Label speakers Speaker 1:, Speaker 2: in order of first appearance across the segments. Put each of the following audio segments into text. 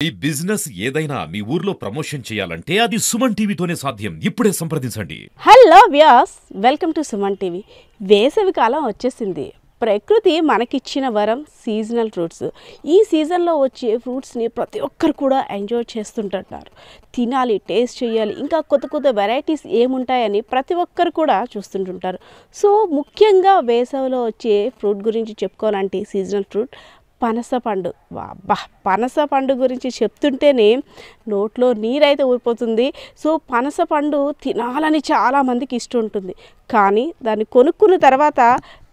Speaker 1: ఈ బిజినెస్ ఏదైనా మీ ఊర్లో ప్రమోషన్ చేయాలంటే అది సుమన్ టీవీతోనే సాధ్యం. ఇప్పుడే సంప్రదించండి.
Speaker 2: Hello viewers, welcome to Suman TV. వేసవి కాలం వచ్చేసింది. ప్రకృతి మనకిచ్చిన వరం సీజనల్ ఫ్రూట్స్. ఈ సీజన్లో వచ్చే ఫ్రూట్స్ని ప్రతి ఒక్కరు కూడా ఎంజాయ్ చేస్తుంటున్నారు. తినాలి, టేస్ట్ చేయాలి, ఇంకా కొత్త కొత్త వెరైటీస్ ఏముంటాయని ప్రతి ఒక్కరు కూడా చూస్తుంటుంటారు. సో ముఖ్యంగా వేసవిలో వచ్చే ఫ్రూట్ గురించి చెప్పుకోవాలంటే సీజనల్ ఫ్రూట్ పనస పండు. వాబ్బా, పనస పండు గురించి చెప్తుంటేనే నోట్లో నీరైతే ఊరిపోతుంది. సో పనస పండు తినాలని చాలామందికి ఇష్టం ఉంటుంది, కానీ దాన్ని కొనుక్కున్న తర్వాత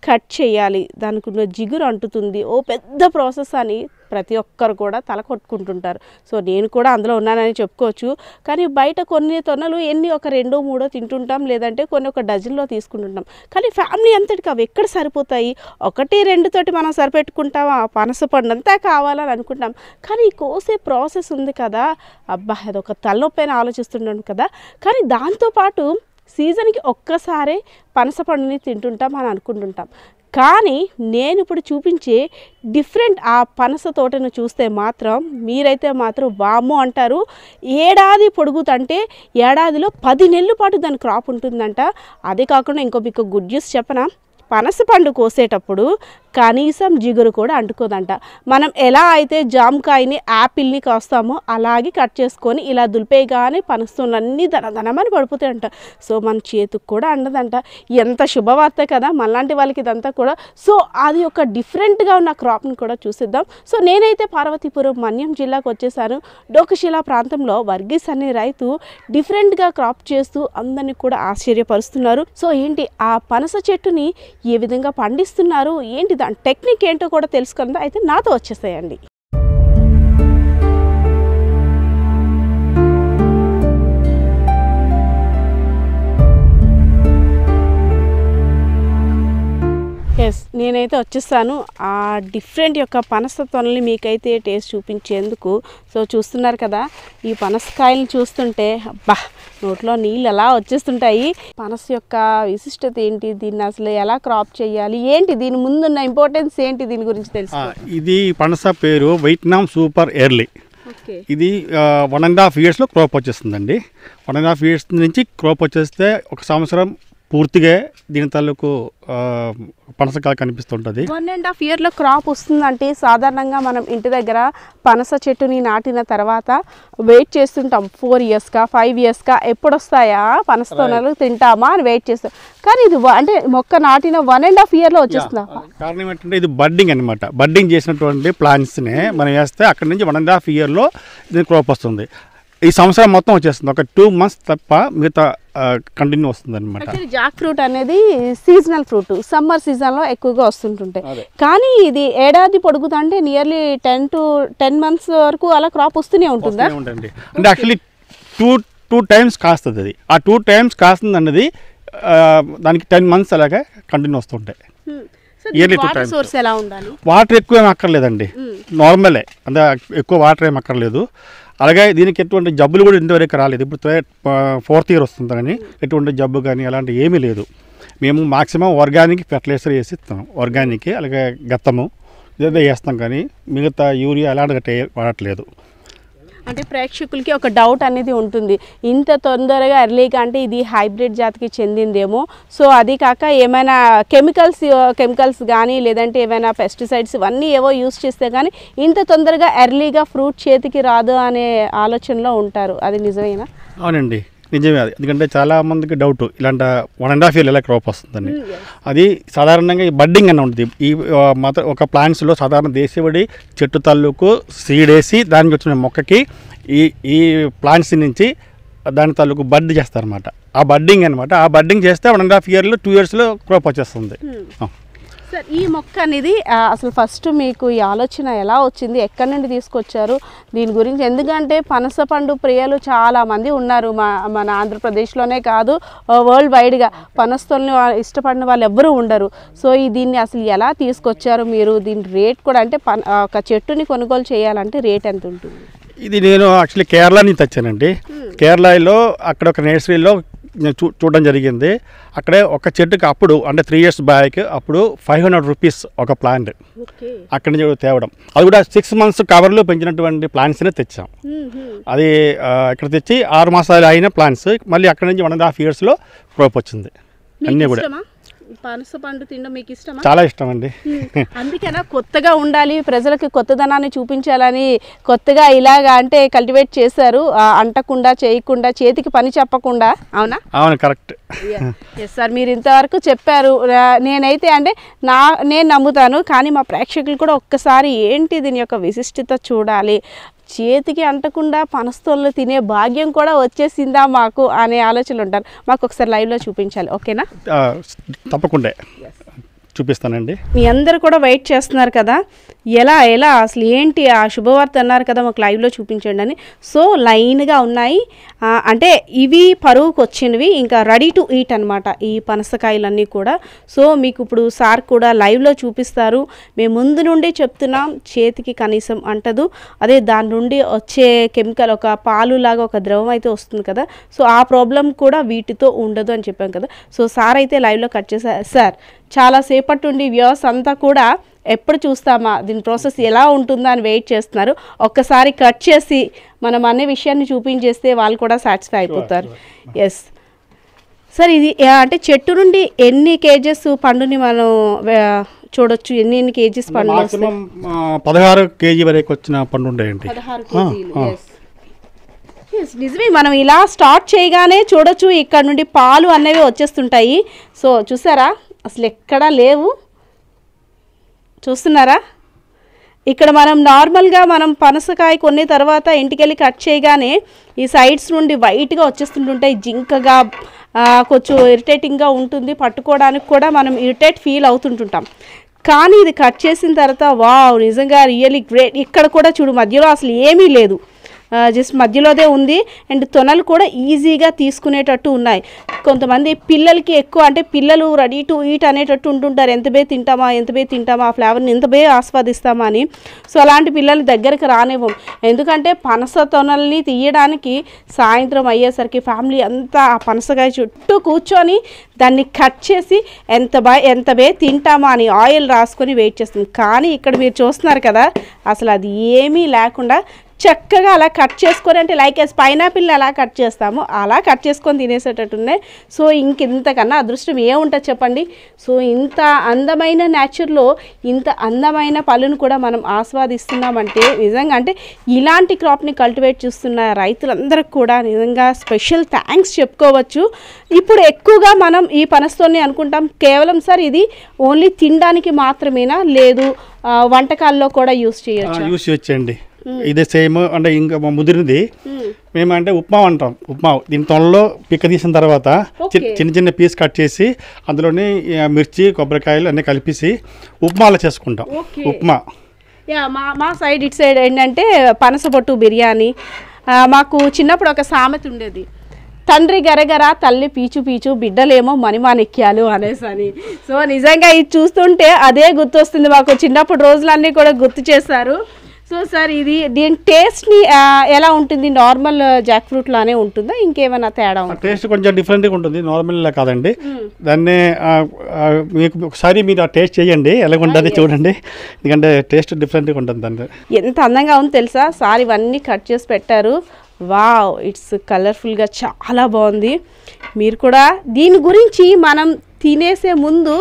Speaker 2: కట్ చేయాలి, దానికి ఉన్న జిగురు అంటుతుంది, ఓ పెద్ద ప్రాసెస్ అని ప్రతి ఒక్కరు కూడా తల కొట్టుకుంటుంటారు. సో నేను కూడా అందులో ఉన్నానని చెప్పుకోవచ్చు. కానీ బయట కొన్ని తొనలు ఒక 2-3 తింటుంటాం, లేదంటే కొన్ని ఒక డజన్లో తీసుకుంటుంటాం. కానీ ఫ్యామిలీ అంతటికి అవి ఎక్కడ సరిపోతాయి? 1-2 తోటి మనం సరిపెట్టుకుంటాం, ఆ పనస పండు అంతా కావాలని అనుకుంటాం. కానీ కోసే ప్రాసెస్ ఉంది కదా, అబ్బా అదొక తలనొప్పి అని ఆలోచిస్తుంటాం కదా. కానీ దాంతోపాటు సీజన్కి ఒక్కసారే పనస పండుని తింటుంటాం అని అనుకుంటుంటాం. కానీ నేను ఇప్పుడు చూపించే డిఫరెంట్ ఆ పనస తోటను చూస్తే మాత్రం మీరైతే మాత్రం వామ్మో అంటారు. ఏడాది పొడుగుతంటే ఏడాదిలో 10 నెలల పాటు దాని క్రాప్ ఉంటుందంట. అదే కాకుండా ఇంకో మీకు గుడ్ న్యూస్ చెప్పనా, పనస పండు కోసేటప్పుడు కనీసం జిగురు కూడా అంటుకోదంట. మనం ఎలా అయితే జామకాయని యాపిల్ని కోస్తామో అలాగే కట్ చేసుకొని ఇలా దులిపేయగానే పనస్తోనన్నీ ధనధనమని పడిపోతాయంట. సో మన చేతికి కూడా అండదంట. ఎంత శుభవార్త కదా మనలాంటి వాళ్ళకి ఇదంతా కూడా. సో అది ఒక డిఫరెంట్గా ఉన్న క్రాప్ని కూడా చూసిద్దాం. సో నేనైతే పార్వతీపురం మన్యం జిల్లాకు వచ్చేసాను. డోకశిలా ప్రాంతంలో వర్గీస్ అనే రైతు డిఫరెంట్గా క్రాప్ చేస్తూ అందరినీ కూడా ఆశ్చర్యపరుస్తున్నారు. సో ఏంటి ఆ పనస చెట్టుని ఏ విధంగా పండిస్తున్నారు, ఏంటి దాని టెక్నిక్ ఏంటో కూడా తెలుసుకుందా? అయితే నాతో వచ్చేసేయండి. ఎస్, నేనైతే వచ్చేసాను ఆ డిఫరెంట్ యొక్క పనస తొనల్ని మీకైతే టేస్ట్ చూపించేందుకు. సో చూస్తున్నారు కదా, ఈ పనసకాయలు చూస్తుంటే అబ్బా నోట్లో నీళ్ళు ఎలా వచ్చేస్తుంటాయి. పనస యొక్క విశిష్టత ఏంటి, దీన్ని అసలు ఎలా క్రాప్ చేయాలి, ఏంటి దీని ముందున్న ఇంపార్టెన్స్ ఏంటి, దీని గురించి తెలుసు.
Speaker 3: ఇది పనస పేరు వియత్నాం సూపర్ ఎర్లీ. ఇది 1.5 yearsలో క్రాప్ వచ్చేస్తుందండి. 1.5 years నుంచి క్రాప్ వచ్చేస్తే 1 సంవత్సరం పూర్తిగా దీని తాలూకు పనసకాయ కనిపిస్తుంటుంది.
Speaker 2: 1.5 yearలో క్రాప్ వస్తుందంటే సాధారణంగా మనం ఇంటి దగ్గర పనస చెట్టుని నాటిన తర్వాత వెయిట్ చేస్తుంటాం 4 yearsగా 5 yearsగా ఎప్పుడు వస్తాయా పనస తొనలు తింటామా అని వెయిట్ చేస్తాం. కానీ ఇది అంటే మొక్క నాటిన 1.5 yearలో వచ్చేస్తుందా?
Speaker 3: కారణం ఏంటంటే ఇది బడ్డింగ్ అనమాట. బడ్డింగ్ చేసినటువంటి ప్లాంట్స్ని మనం వేస్తే అక్కడి నుంచి 1.5 yearలో ఇది క్రాప్ వస్తుంది. ఈ సంవత్సరం మొత్తం వచ్చేస్తుంది. ఒక 2 months తప్ప మిగతా కంటిన్యూ వస్తుంది అనమాట.
Speaker 2: జాక్ ఫ్రూట్ అనేది సీజనల్ ఫ్రూట్, సమ్మర్ సీజన్లో ఎక్కువగా వస్తుంటుంటాయి. కానీ ఇది ఏడాది పొడుగుతా అంటే నియర్లీ 10 months వరకు అలా క్రాప్ వస్తూనే ఉంటుందా?
Speaker 3: ఉంటుంది. అంటే యాక్చువల్లీ టూ టైమ్స్ కాస్తుంది. అది ఆ 2 times కాస్తుంది అన్నది దానికి 10 months అలాగే కంటిన్యూ వస్తుంటాయి. Yearly 2 times.
Speaker 2: సోర్స్ ఎలా ఉండాలి?
Speaker 3: వాటర్ ఎక్కువ ఏమి అక్కర్లేదండి, నార్మలే, అంటే ఎక్కువ వాటర్ ఏమి అక్కర్లేదు. అలాగే దీనికి ఎటువంటి జబ్బులు కూడా ఇంతవరకు రాలేదు. ఇప్పుడు 4th year వస్తుందని ఎటువంటి జబ్బు కానీ అలాంటి ఏమీ లేదు. మేము మాక్సిమం ఆర్గానిక్ ఫెర్టిలైజర్ వేసి ఇస్తాం. ఆర్గానిక్ అలాగే గత్తము ఇదే వేస్తాం, కానీ మిగతా యూరియా అలాంటి వాడట్లేదు.
Speaker 2: అంటే ప్రేక్షకులకి ఒక డౌట్ అనేది ఉంటుంది, ఇంత తొందరగా ఎర్లీగా అంటే ఇది హైబ్రిడ్ జాతికి చెందిందేమో, సో అది కాక ఏమైనా కెమికల్స్ కానీ లేదంటే ఏమైనా పెస్టిసైడ్స్ ఇవన్నీ ఏవో యూస్ చేస్తే కానీ ఇంత తొందరగా ఎర్లీగా ఫ్రూట్ చేతికి రాదు అనే ఆలోచనలో ఉంటారు. అది నిజమేనా?
Speaker 3: అవునండి, నిజమే. అది ఎందుకంటే చాలామందికి డౌట్ ఇలాంటి 1.5 year ఎలా క్రాప్ వస్తుందని. అది సాధారణంగా ఈ బడ్డింగ్ అని ఉంటుంది. ఈ ఒక ప్లాంట్స్లో సాధారణ దేశీయబడి చెట్టు తాలూకు సీడ్ వేసి దానికి వచ్చిన మొక్కకి ఈ ప్లాంట్స్ నుంచి దాని తాలూకు బడ్ చేస్తారనమాట. ఆ బడ్డింగ్ అనమాట. ఆ బడ్డింగ్ చేస్తే 1.5 yearలో 2 yearsలో క్రాప్ వచ్చేస్తుంది.
Speaker 2: సార్, ఈ మొక్క అనేది అసలు ఫస్ట్ మీకు ఈ ఆలోచన ఎలా వచ్చింది, ఎక్కడి నుండి తీసుకొచ్చారు దీని గురించి? ఎందుకంటే పనస పండు ప్రియులు చాలామంది ఉన్నారు మన ఆంధ్రప్రదేశ్లోనే కాదు, వరల్డ్ వైడ్గా పనసతోని ఇష్టపడిన వాళ్ళు ఎవ్వరూ ఉండరు. సో దీన్ని అసలు ఎలా తీసుకొచ్చారు మీరు? దీని రేట్ కూడా అంటే ఒక చెట్టుని కొనుగోలు చేయాలంటే రేట్ ఎంత ఉంటుంది?
Speaker 3: ఇది నేను యాక్చువల్లీ కేరళ నుంచి తెచ్చానండి. కేరళలో అక్కడ ఒక నర్సరీలో నేను చూడడం జరిగింది. అక్కడే ఒక చెట్టుకి అప్పుడు అంటే 3 years బ్యాక్ అప్పుడు 500 రూపీస్ ఒక ప్లాంట్ అక్కడి నుంచి తేవడం. అది కూడా 6 months కవర్లో పెంచినటువంటి ప్లాంట్స్నే తెచ్చాం. అది ఇక్కడ తెచ్చి 6 మాసాలు అయిన ప్లాంట్స్ మళ్ళీ అక్కడి నుంచి 1.5 yearsలో క్రాప్ వచ్చింది. అన్నీ కూడా
Speaker 2: పనస పండు తినడం మీకు ఇష్టమా?
Speaker 3: చాలా ఇష్టం అండి.
Speaker 2: అందుకేనా కొత్తగా ఉండాలి, ప్రజలకు కొత్తదనాన్ని చూపించాలని కొత్తగా ఇలాగా అంటే కల్టివేట్ చేశారు, అంటకుండా చేయకుండా చేతికి పని చెప్పకుండా. అవునా?
Speaker 3: అవును, కరెక్ట్.
Speaker 2: ఎస్ సార్, మీరు ఇంతవరకు చెప్పారు. నేనైతే అంటే నేను నమ్ముతాను, కానీ మా ప్రేక్షకులు కూడా ఒక్కసారి ఏంటి దీని యొక్క విశిష్టత చూడాలి, చేతికి అంటకుండా పనస్తోళ్ళు తినే భాగ్యం కూడా వచ్చేసిందా మాకు అనే ఆలోచనలు ఉంటారు. మాకు ఒకసారి లైవ్లో చూపించాలి, ఓకేనా?
Speaker 3: తప్పకుండా చూపిస్తానండి.
Speaker 2: మీ అందరు కూడా వెయిట్ చేస్తున్నారు కదా, ఎలా అసలు ఏంటి ఆ శుభవార్త అన్నారు కదా, మాకు లైవ్లో చూపించండి అని. సో లైన్గా ఉన్నాయి, అంటే ఇవి పరువుకు వచ్చినవి, ఇంకా రెడీ టు ఈట్ అనమాట ఈ పనసకాయలన్నీ కూడా. సో మీకు ఇప్పుడు సార్ కూడా లైవ్లో చూపిస్తారు. మేము ముందు నుండి చెప్తున్నాం, చేతికి కనీసం అంటదు. అదే దాని నుండి వచ్చే కెమికల్ ఒక పాలులాగా ఒక ద్రవం అయితే వస్తుంది కదా, సో ఆ ప్రాబ్లం కూడా వీటితో ఉండదు అని చెప్పాం కదా. సో సార్ అయితే లైవ్లో కట్ చేశారు. సార్ చాలాసేపటి నుండి వ్యూవర్స్ అంతా కూడా ఎప్పుడు చూస్తామా దీని ప్రాసెస్ ఎలా ఉంటుందా అని వెయిట్ చేస్తున్నారు. ఒక్కసారి కట్ చేసి మనం అనే విషయాన్ని చూపించేస్తే వాళ్ళు కూడా సాటిస్ఫై అయిపోతారు. ఎస్ సార్, ఇది అంటే చెట్టు నుండి ఎన్ని కేజెస్ పండుని మనం చూడొచ్చు? ఎన్ని కేజీస్ పండు?
Speaker 3: 16 kg వరకు వచ్చిన పండు ఉంటాయండి.
Speaker 2: 16 kg. నిజమే, మనం ఇలా స్టార్ట్ చేయగానే చూడొచ్చు ఇక్కడ నుండి పాలు అనేవి వచ్చేస్తుంటాయి. సో చూసారా, అసలు ఎక్కడా లేవు, చూస్తున్నారా? ఇక్కడ మనం నార్మల్గా మనం పనసకాయ కొన్ని తర్వాత ఇంటికెళ్ళి కట్ చేయగానే ఈ సైడ్స్ నుండి వైట్గా వచ్చేస్తుంటుంటాయి, జింకగా కొంచెం ఇరిటేటింగ్గా ఉంటుంది, పట్టుకోవడానికి కూడా మనం ఇరిటేట్ ఫీల్ అవుతుంటుంటాం. కానీ ఇది కట్ చేసిన తర్వాత వావ్, నిజంగా రియల్లీ గ్రేట్. ఇక్కడ కూడా చూడు, మధ్యలో అసలు ఏమీ లేదు, జస్ట్ మధ్యలోదే ఉంది. అండ్ తొనలు కూడా ఈజీగా తీసుకునేటట్టు ఉన్నాయి. కొంతమంది పిల్లలకి ఎక్కువ అంటే పిల్లలు రెడీ టు ఈట్ అనేటట్టు ఉంటుంటారు, ఎంత బే తింటామా ఆ ఫ్లేవర్ని ఎంత బే ఆస్వాదిస్తామా అని. సో అలాంటి పిల్లలు దగ్గరికి రానివ్వం, ఎందుకంటే పనస తొనల్ని తీయడానికి సాయంత్రం అయ్యేసరికి ఫ్యామిలీ అంతా ఆ పనసకాయ చుట్టూ కూర్చొని దాన్ని కట్ చేసి ఎంత బే తింటామా అని ఆయిల్ రాసుకొని వెయిట్ చేస్తుంది. కానీ ఇక్కడ మీరు చూస్తున్నారు కదా, అసలు అది ఏమీ లేకుండా చక్కగా అలా కట్ చేసుకొని, అంటే లైక్ పైనాపిల్ని ఎలా కట్ చేస్తామో అలా కట్ చేసుకొని తినేసేటట్టున్నాయి. సో ఇంతకన్నా అదృష్టం ఏముంటుంది చెప్పండి. సో ఇంత అందమైన నేచర్లో ఇంత అందమైన పళ్ళును కూడా మనం ఆస్వాదిస్తున్నామంటే నిజంగా అంటే ఇలాంటి క్రాప్ని కల్టివేట్ చేస్తున్న రైతులందరికీ కూడా నిజంగా స్పెషల్ థ్యాంక్స్ చెప్పుకోవచ్చు. ఇప్పుడు ఎక్కువగా మనం ఈ పనస్తోని అనుకుంటాం కేవలం సార్ ఇది ఓన్లీ తినడానికి మాత్రమేనా, లేదు వంటకాల్లో కూడా యూస్
Speaker 3: చేయొచ్చండి. ఇదే సేమ్ అంటే ఇంకా ముదిరినది మేమంటే ఉప్మా అంటాం. ఉప్మా దీని తొనలో పిక్క తీసిన తర్వాత చిన్న పీస్ కట్ చేసి అందులోని మిర్చి కొబ్బరికాయలు అన్నీ కలిపేసి ఉప్మాలో చేసుకుంటాం. ఉప్మా
Speaker 2: మా సైడ్ ఇటు సైడ్ ఏంటంటే పనసపొట్టు బిర్యానీ. మాకు చిన్నప్పుడు ఒక సామెత ఉండేది, తండ్రి గరగర తల్లి పీచు పీచు బిడ్డలేమో మణిమాణిక్యాలు అనేసని. సో నిజంగా ఇది చూస్తుంటే అదే గుర్తొస్తుంది, మాకు చిన్నప్పుడు రోజులన్నీ కూడా గుర్తు చేశారు. సో సార్ దీని టేస్ట్ని ఎలా ఉంటుంది? నార్మల్ జాక్ ఫ్రూట్ లానే ఉంటుందా, ఇంకేమైనా తేడా ఉంటుంది?
Speaker 3: టేస్ట్ కొంచెం డిఫరెంట్గా ఉంటుంది, నార్మల్ కాదండి. దాన్ని మీకు ఒకసారి మీరు ఆ టేస్ట్ చేయండి, ఎలాగుంటుంది చూడండి, ఎందుకంటే టేస్ట్ డిఫరెంట్గా ఉంటుంది. దాన్ని
Speaker 2: ఎంత అందంగా ఉంది తెలుసా సార్, ఇవన్నీ కట్ చేసి పెట్టారు. వావ్, ఇట్స్ కలర్ఫుల్గా చాలా బాగుంది. మీరు కూడా దీని గురించి మనం తినేసే ముందు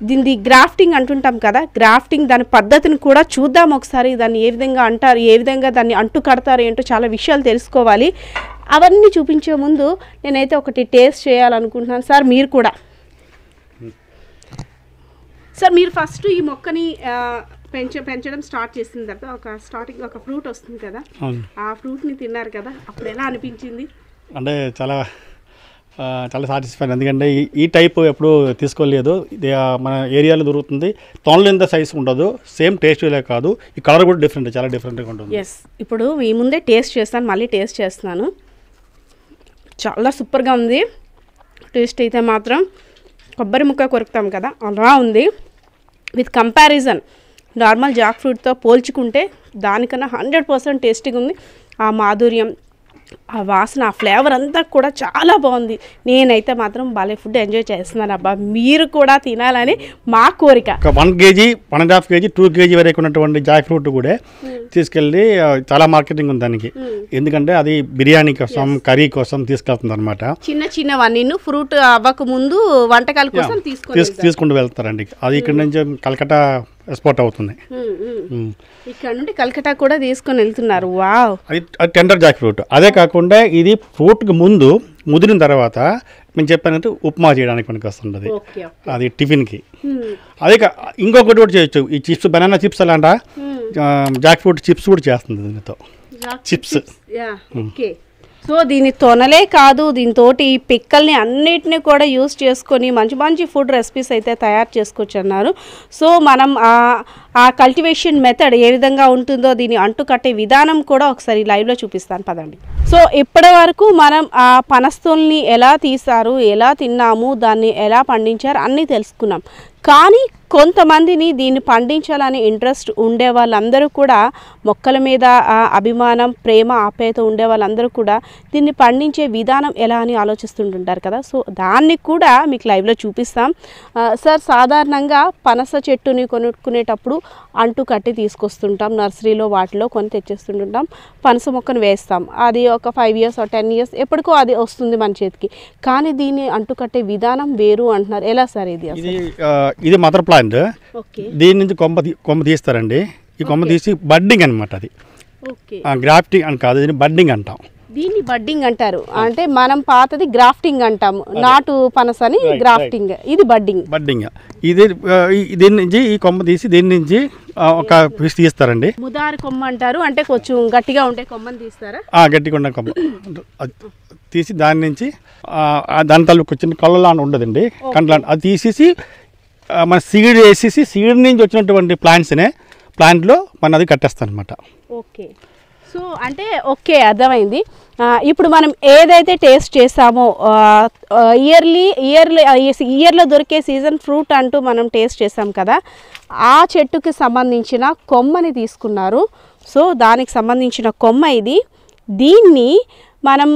Speaker 2: దీన్ని గ్రాఫ్టింగ్ అంటుంటాం కదా, గ్రాఫ్టింగ్ దాని పద్ధతిని కూడా చూద్దాం ఒకసారి. దాన్ని ఏ విధంగా అంటారు, ఏ విధంగా దాన్ని అంటు కడతారు ఏంటో చాలా విషయాలు తెలుసుకోవాలి. అవన్నీ చూపించే ముందు నేనైతే ఒకటి టేస్ట్ చేయాలనుకుంటున్నాను. సార్ మీరు కూడా సార్ మీరు ఫస్ట్ ఈ మొక్కని పెంచడం స్టార్ట్ చేసిన తర్వాత స్టార్టింగ్ ఒక ఫ్రూట్ వస్తుంది కదా, ఆ ఫ్రూట్ని తిన్నారు కదా, అప్పుడు ఎలా అనిపించింది?
Speaker 3: అంటే చాలా సాటిస్ఫైడ్, ఎందుకంటే ఈ టైప్ ఎప్పుడు తీసుకోలేదు. ఇది మన ఏరియాలో దొరుకుతుంది. తొనలు ఎంత సైజు ఉండదు, సేమ్ టేస్ట్ కాదు, ఈ కలర్ కూడా డిఫరెంట్, చాలా డిఫరెంట్గా ఉంటుంది.
Speaker 2: ఎస్, ఇప్పుడు మీ ముందే టేస్ట్ చేస్తాను, మళ్ళీ టేస్ట్ చేస్తున్నాను. చాలా సూపర్గా ఉంది టేస్ట్ అయితే మాత్రం. కొబ్బరి ముక్క కొరుకుతాం కదా అలా ఉంది. విత్ కంపారిజన్ నార్మల్ జాక్ ఫ్రూట్తో పోల్చుకుంటే దానికన్నా 100% టేస్టీగా ఉంది. ఆ మాధుర్యం, ఆ వాసన ఆ ఫ్లేవర్ అంతా కూడా చాలా బాగుంది. నేనైతే మాత్రం భలే ఫుడ్ ఎంజాయ్ చేస్తున్నాను అబ్బా. మీరు కూడా తినాలని మా కోరిక.
Speaker 3: ఒక 1 kg 1.5 kg 2 kg వరకు ఉన్నటువంటి జాక్ ఫ్రూట్ కూడా తీసుకెళ్ళి చాలా మార్కెటింగ్ ఉంది దానికి. ఎందుకంటే అది బిర్యానీ కోసం కర్రీ కోసం తీసుకెళ్తుంది అనమాట.
Speaker 2: చిన్నవన్నీ ఫ్రూట్ అవ్వక ముందు వంటకాల కోసం
Speaker 3: తీసుకుంటూ వెళ్తారండి. అది ఇక్కడ నుంచి కలకట్టా ఎక్స్పోర్ట్ అవుతుంది.
Speaker 2: ఇక్కడ నుండి కలకట్టా కూడా తీసుకొని వెళ్తున్నారు. వావ్,
Speaker 3: అది టెండర్ జాక్ ఫ్రూట్. అదే కాకుండా ఇది ఫ్రూట్కి ముందు ముదిరిన తర్వాత మేము చెప్పానంటే ఉప్మా చేయడానికి పనికి వస్తుంటుంది, అది టిఫిన్కి. అదే ఇంకొకటి కూడా చేయొచ్చు. ఈ చిప్స్, బనానా చిప్స్ అలాంట జాక్ ఫ్రూట్ చిప్స్ కూడా చేస్తుంది దీనితో. చిప్స్
Speaker 2: సో దీని తొనలే కాదు, దీంతో ఈ పిక్కల్ని అన్నిటిని కూడా యూస్ చేసుకొని మంచి మంచి ఫుడ్ రెసిపీస్ అయితే తయారు చేసుకోవచ్చు అన్నారు. సో మనం ఆ కల్టివేషన్ మెథడ్ ఏ విధంగా ఉంటుందో, దీన్ని అంటు కట్టే విధానం కూడా ఒకసారి లైవ్లో చూపిస్తాను పదండి. సో ఇప్పటి వరకు మనం ఆ పనస్తోల్ని ఎలా తీసారు, ఎలా తిన్నాము, దాన్ని ఎలా పండించారు అన్నీ తెలుసుకున్నాం. కానీ కొంతమందిని దీన్ని పండించాలని ఇంట్రెస్ట్ ఉండే వాళ్ళందరూ కూడా, మొక్కల మీద అభిమానం, ప్రేమ, ఆప్యాయత ఉండే వాళ్ళందరూ కూడా దీన్ని పండించే విధానం ఎలా అని ఆలోచిస్తుంటుంటారు కదా. సో దాన్ని కూడా మీకు లైవ్లో చూపిస్తాం. సార్, సాధారణంగా పనస చెట్టుని కొనుక్కునేటప్పుడు అంటు కట్టి తీసుకొస్తుంటాం, నర్సరీలో వాటిలో కొని తెచ్చేస్తుంటాం, పనస మొక్కను వేస్తాం. అది ఒక 5 years or 10 years ఎప్పటికో అది వస్తుంది మన చేతికి. కానీ దీన్ని అంటు కట్టే విధానం వేరు అంటున్నారు. ఎలా సార్ ఇది?
Speaker 3: ఇది మదర్ ప్లాంట్. దీని నుంచి కొమ్మ తీస్తారండి. ఈ కొమ్మ తీసి బడ్డింగ్ అనమాట. అది గ్రాఫ్టింగ్ అని కాదు, దీన్ని బడ్డింగ్ అంటాం.
Speaker 2: దీన్ని బడ్డింగ్ అంటారు. అంటే మనం పాతది గ్రాఫ్టింగ్ అంటాము, నాటు పనసని గ్రాఫ్టింగ్, ఇది బడ్డింగ్.
Speaker 3: ఇది దీని నుంచి ఈ కొమ్మ తీసి దీని నుంచి ఒక పీస్ తీస్తారండి.
Speaker 2: ముదారు కొమ్మ అంటారు. అంటే కొంచెం గట్టిగా ఉంటే కొమ్మని తీస్తారా?
Speaker 3: గట్టిగా ఉండే కొమ్మ తీసి దాని నుంచి దాని తల్లి చిన్న కళ్ళలా ఉండదండి, కండ్లా, అది తీసేసి మన సీడ్ వేసేసి సీడ్ నుంచి వచ్చినటువంటి ప్లాంట్లో మనం అది కట్టేస్తాం అనమాట.
Speaker 2: ఓకే. సో అంటే అర్థమైంది. ఇప్పుడు మనం ఏదైతే టేస్ట్ చేసామో ఇయర్లో దొరికే సీజన్ ఫ్రూట్ అంటూ మనం టేస్ట్ చేసాం కదా, ఆ చెట్టుకి సంబంధించిన కొమ్మని తీసుకున్నారు. సో దానికి సంబంధించిన కొమ్మ ఇది. దీన్ని మనం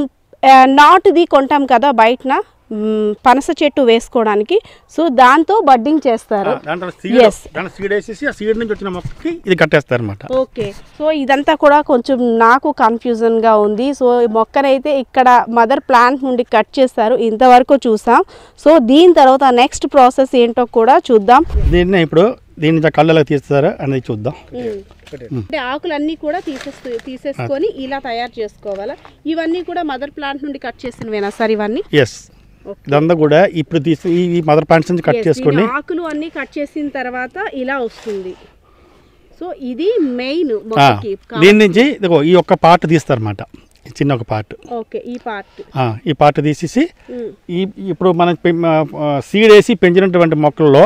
Speaker 2: నాటుది కొంటాం కదా బయటన పనస చెట్టు వేసుకోవడానికి. సో దాంతో బడ్డింగ్ చేస్తారు.
Speaker 3: ఇది కట్టేస్తారు అన్నమాట.
Speaker 2: ఓకే. సో ఇదంతా కూడా కొంచెం నాకు కన్ఫ్యూజన్గా ఉంది. సో ఈ మొక్కనైతే ఇక్కడ మదర్ ప్లాంట్ నుండి కట్ చేస్తారు, ఇంతవరకు చూసాం. సో దీని తర్వాత నెక్స్ట్ ప్రాసెస్ ఏంటో కూడా చూద్దాం.
Speaker 3: దీన్ని కళ్ళలో తీస్తారా అనేది చూద్దాం.
Speaker 2: అంటే ఆకులన్నీ కూడా తీసేసుకొని ఇలా తయారు చేసుకోవాలా? ఇవన్నీ కూడా మదర్ ప్లాంట్ నుండి కట్ చేసినవేనా సార్ ఇవన్నీ?
Speaker 3: ఎస్, ఇదంతా కూడా ఇప్పుడు తీసి ఈ మదర్ ప్లాంట్స్ నుంచి కట్ చేసుకోండి.
Speaker 2: ఆకులు అన్ని కట్ చేసిన తర్వాత ఇలా వస్తుంది. సో ఇది మెయిన్.
Speaker 3: దీని నుంచి ఈ ఒక్క పార్ట్ తీస్తారన్నమాట, చిన్న ఒక పార్ట్.
Speaker 2: ఓకే.
Speaker 3: ఈ పార్ట్ తీసేసి ఇప్పుడు మనం సీడ్ వేసి పెంచినటువంటి మొక్కల్లో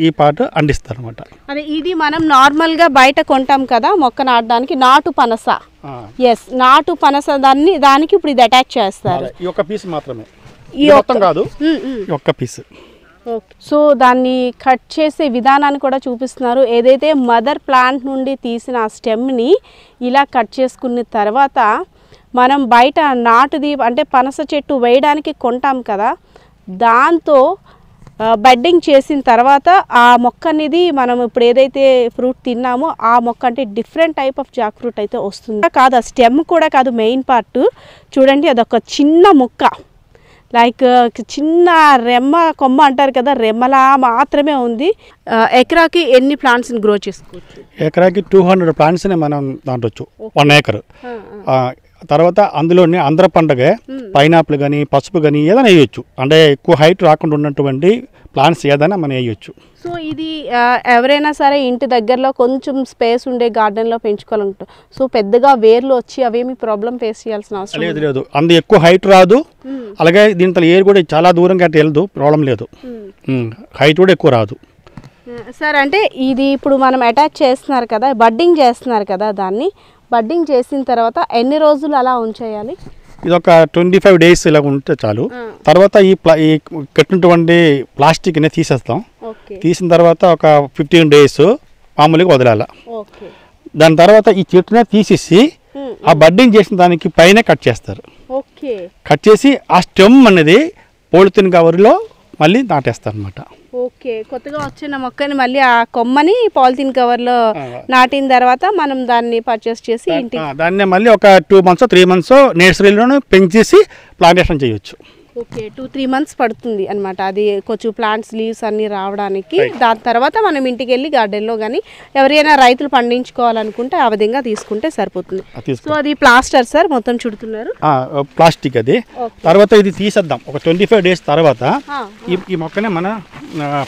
Speaker 3: ఈ పార్ట్ అందిస్తారు అనమాట.
Speaker 2: అదే ఇది మనం నార్మల్ గా బయట కొంటాం కదా మొక్క నాటడానికి, నాటు పనస. ఎస్, నాటు పనస దానికి ఇప్పుడు ఇది అటాచ్ చేస్తారు.
Speaker 3: ఈ ఒక్క పీస్ మాత్రమే, మొత్తం కాదు, ఒక్క పీస్.
Speaker 2: సో దాన్ని కట్ చేసే విధానాన్ని కూడా చూపిస్తున్నారు. ఏదైతే మదర్ ప్లాంట్ నుండి తీసిన ఆ స్టెమ్ని ఇలా కట్ చేసుకున్న తర్వాత మనం బయట నాటుది అంటే పనస చెట్టు వేయడానికి కొంటాం కదా, దాంతో బడ్డింగ్ చేసిన తర్వాత ఆ మొక్క అనేది మనం ఇప్పుడు ఏదైతే ఫ్రూట్ తిన్నామో ఆ మొక్క అంటే different type of Jack fruit అయితే వస్తుంది. కాదు, ఆ స్టెమ్ కూడా కాదు, మెయిన్ పార్ట్ చూడండి. అదొక చిన్న ముక్క, లైక్ చిన్న రెమ్మ కొమ్మ అంటారు కదా, రెమ్మలా మాత్రమే ఉంది. ఎకరాకి ఎన్ని ప్లాంట్స్ని గ్రో చేసుకోవచ్చు?
Speaker 3: ఎకరాకి 200 ప్లాంట్స్ని మనం దాంట్లో 1 acre. తర్వాత అందులోనే ఆంధ్ర పండుగ పైనాపిల్ కానీ పసుపు కానీ ఏదైనా వేయచ్చు. అంటే ఎక్కువ హైట్ రాకుండా ఉన్నటువంటి ప్లాంట్స్ ఏదైనా మనం వేయచ్చు.
Speaker 2: సో ఇది ఎవరైనా సరే ఇంటి దగ్గరలో కొంచెం స్పేస్ ఉండే గార్డెన్లో పెంచుకోవాలంటారు. సో పెద్దగా వేర్లు వచ్చి అవేమి ప్రాబ్లం ఫేస్ చేయాల్సిన అవసరం
Speaker 3: లేదు. అందు ఎక్కువ హైట్ రాదు, అలాగే దీంట్లో ఏర్ కూడా చాలా దూరంగా అటు వెళ్ళదు, ప్రాబ్లం లేదు. హైట్ కూడా ఎక్కువ రాదు.
Speaker 2: సార్, అంటే ఇది ఇప్పుడు మనం అటాచ్ చేస్తున్నారు కదా, బడ్డింగ్ చేస్తున్నారు కదా, దాన్ని బడ్డింగ్ చేసిన తర్వాత ఎన్ని రోజులు అలా ఉంచేయాలి?
Speaker 3: ఇది ఒక 25 days ఇలా ఉంటే చాలు. తర్వాత ఈ కట్టినటువంటి ప్లాస్టిక్ని తీసేస్తాం. తీసిన తర్వాత ఒక 15 days మామూలుగా వదలాలి. దాని తర్వాత ఈ చెట్టునే తీసేసి ఆ బడ్డింగ్ చేసిన దానికి పైన కట్ చేస్తారు.
Speaker 2: ఓకే.
Speaker 3: కట్ చేసి ఆ స్టెమ్ అనేది పోలిథిన్ కవర్లో మళ్ళీ నాటేస్తారు అనమాట.
Speaker 2: ఓకే. కొత్తగా వచ్చిన మొక్కని మళ్ళీ ఆ కొమ్మని పాలిథిన్ కవర్లో నాటిన తర్వాత మనం దాన్ని పర్చేస్ చేసి ఇంటికి
Speaker 3: దాన్ని మళ్ళీ ఒక 2 months 3 months నర్సరీలోనే పెంచేసి ప్లాంటేషన్ చేయొచ్చు.
Speaker 2: ఓకే. 2-3 months పడుతుంది అనమాట అది కొంచెం ప్లాంట్స్ లీవ్స్ అన్నీ రావడానికి. దాని తర్వాత మనం ఇంటికి వెళ్ళి గార్డెన్లో కానీ ఎవరైనా రైతులు పండించుకోవాలనుకుంటే ఆ విధంగా తీసుకుంటే సరిపోతుంది. సో అది ప్లాస్టర్ సార్ మొత్తం చుడుతున్నారు,
Speaker 3: ప్లాస్టిక్ అది. తర్వాత ఇది తీసేద్దాం. ఒక 25 days తర్వాత ఈ మొక్కనే మనం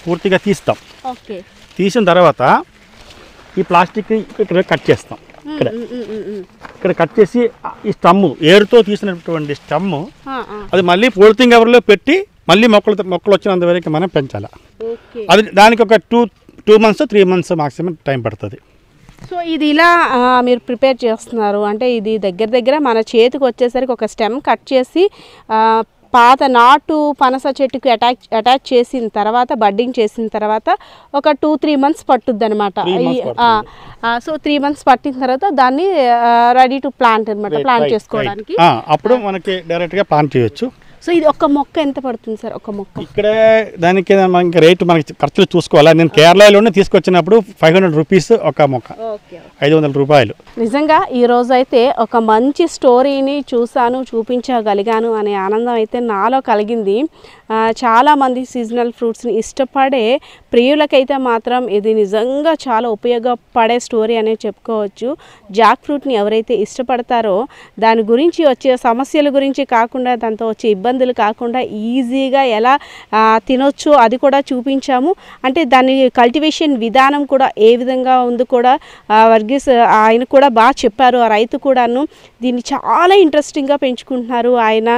Speaker 3: పూర్తిగా తీస్తాం.
Speaker 2: ఓకే.
Speaker 3: తీసిన తర్వాత ఈ ప్లాస్టిక్ ఇక్కడ కట్ చేస్తాం. ఇక్కడ కట్ చేసి ఈ స్టమ్ ఏరుతో తీసినటువంటి స్టమ్ అది మళ్ళీ పోలిథిన్ కవర్లో పెట్టి మళ్ళీ మొక్కలు వచ్చినంత వరకు మనం పెంచాలి. అది దానికి ఒక 2 months 3 months మాక్సిమం టైం పడుతుంది.
Speaker 2: సో ఇది ఇలా మీరు ప్రిపేర్ చేస్తున్నారు అంటే ఇది దగ్గర మన చేతికి వచ్చేసరికి ఒక స్టెమ్ కట్ చేసి పాత నాటు పనస చెట్టుకి అటాచ్ చేసిన తర్వాత బడ్డింగ్ చేసిన తర్వాత ఒక 2-3 months పట్టుద్ది అనమాట. సో 3 months పట్టిన తర్వాత దాన్ని రెడీ టు ప్లాంట్ అనమాట, ప్లాంట్ చేసుకోవడానికి.
Speaker 3: అప్పుడు మనకి డైరెక్ట్గా ప్లాంట్ చేయొచ్చు.
Speaker 2: సో ఇది ఒక మొక్క ఎంత పడుతుంది సార్? ఒక మొక్క
Speaker 3: ఇక్కడ దానికి మనకి రేటు మనకి ఖర్చులు చూసుకోవాలి. నేను కేరళలోనే తీసుకొచ్చినప్పుడు 500 rupees ఒక మొక్క, 500 రూపాయలు.
Speaker 2: నిజంగా ఈరోజు అయితే ఒక మంచి స్టోరీని చూశాను, చూపించగలిగాను అనే ఆనందం అయితే నాలో కలిగింది. చాలామంది సీజనల్ ఫ్రూట్స్ని ఇష్టపడే ప్రియులకైతే మాత్రం ఇది నిజంగా చాలా ఉపయోగపడే స్టోరీ అనేది చెప్పుకోవచ్చు. జాక్ ఫ్రూట్ని ఎవరైతే ఇష్టపడతారో దాని గురించి వచ్చే సమస్యల గురించి కాకుండా దాంతో వచ్చే ఇబ్బందులు కాకుండా ఈజీగా ఎలా తినొచ్చు అది కూడా చూపించాము. అంటే దాని కల్టివేషన్ విధానం కూడా ఏ విధంగా ఉంది కూడా వర్గీస్ ఆయన కూడా బాగా చెప్పారు. ఆ రైతు కూడాను దీన్ని చాలా ఇంట్రెస్టింగ్గా పెంచుకుంటున్నారు. ఆయన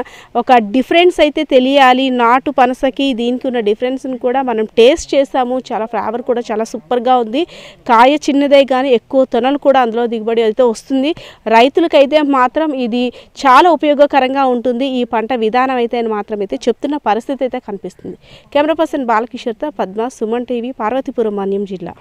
Speaker 2: ఒక డిఫరెన్స్ అయితే తెలియాలి నాటు పనసకి దీనికి ఉన్న డిఫరెన్స్ని కూడా మనం టేస్ట్ చేసాము. చాలా ఫ్లేవర్ కూడా చాలా సూపర్గా ఉంది. కాయ చిన్నదే కానీ ఎక్కువ తొనలు కూడా అందులో దిగుబడి అయితే వస్తుంది. రైతులకైతే మాత్రం ఇది చాలా ఉపయోగకరంగా ఉంటుంది ఈ పంట విధానం అయితే అని మాత్రం అయితే చెప్తున్న పరిస్థితి అయితే కనిపిస్తుంది. కెమెరా పర్సన్ బాలకిషోర్తో పద్మ, సుమన్ టీవీ, పార్వతీపురం, మన్యం జిల్లా.